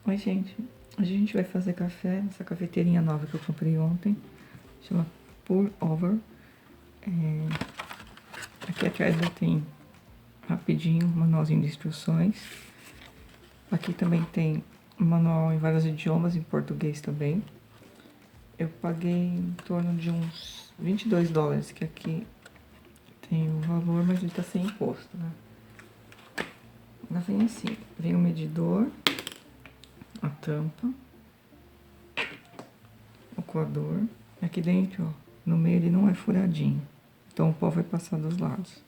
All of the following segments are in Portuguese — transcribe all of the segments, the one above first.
Oi, gente. Hoje a gente vai fazer café nessa cafeteirinha nova que eu comprei ontem. Chama Pour Over. Aqui atrás já tem rapidinho um manualzinho de instruções. Aqui também tem um manual em vários idiomas, em português também. Eu paguei em torno de uns $22, que aqui tem o valor, mas ele tá sem imposto, né? Ela vem assim, vem o medidor, a tampa, o coador. Aqui dentro, ó, no meio ele não é furadinho, então o pó vai passar dos lados.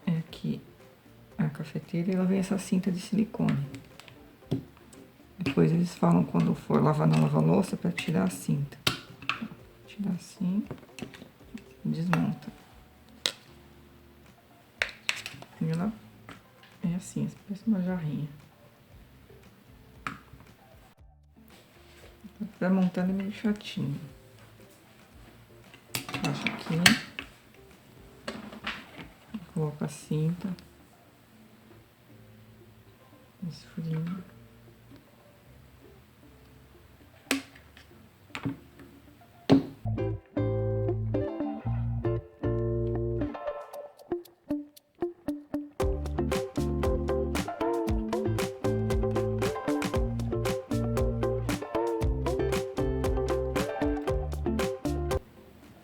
É aqui a cafeteira e ela vem essa cinta de silicone. Depois eles falam quando for lavar na lava-louça para tirar a cinta. Tira assim, desmonta. E ela é assim, parece uma jarrinha. Pra montar é meio chatinho. Baixa aqui. Coloca a cinta. Esfria.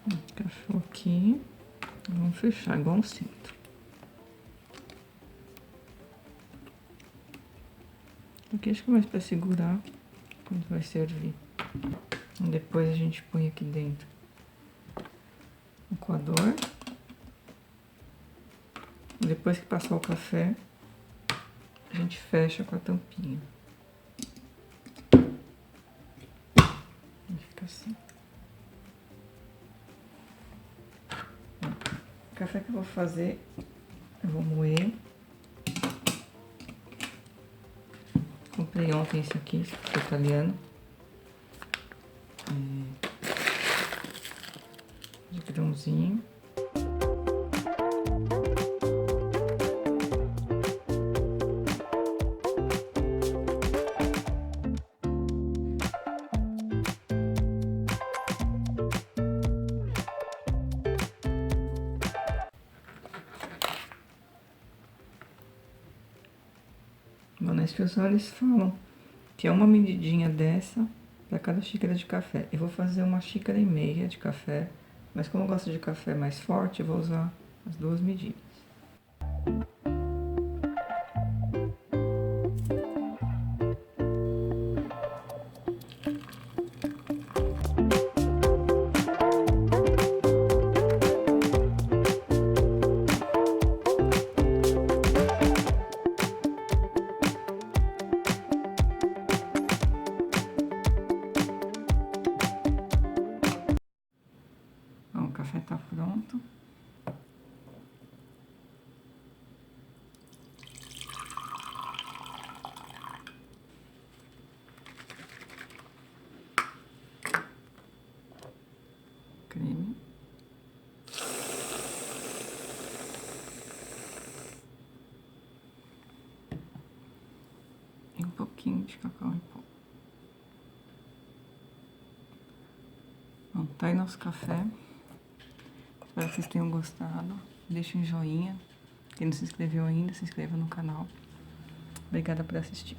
Encaixou aqui. Vamos fechar igual um cinto. Aqui acho que é mais pra segurar quando vai servir. Depois a gente põe aqui dentro o coador. Depois que passar o café, a gente fecha com a tampinha. Fica assim. O café que eu vou fazer, eu vou moer. Comprei ontem esse aqui, esse é italiano. De grãozinho. Bom, na instrução eles falam que é uma medidinha dessa para cada xícara de café. Eu vou fazer 1,5 xícaras de café, mas como eu gosto de café mais forte, eu vou usar as 2 medidas. O café tá pronto. Creme. E um pouquinho de cacau em pó. Bom, tá aí nosso café. Espero que vocês tenham gostado. Deixe um joinha. Quem não se inscreveu ainda, se inscreva no canal. Obrigada por assistir.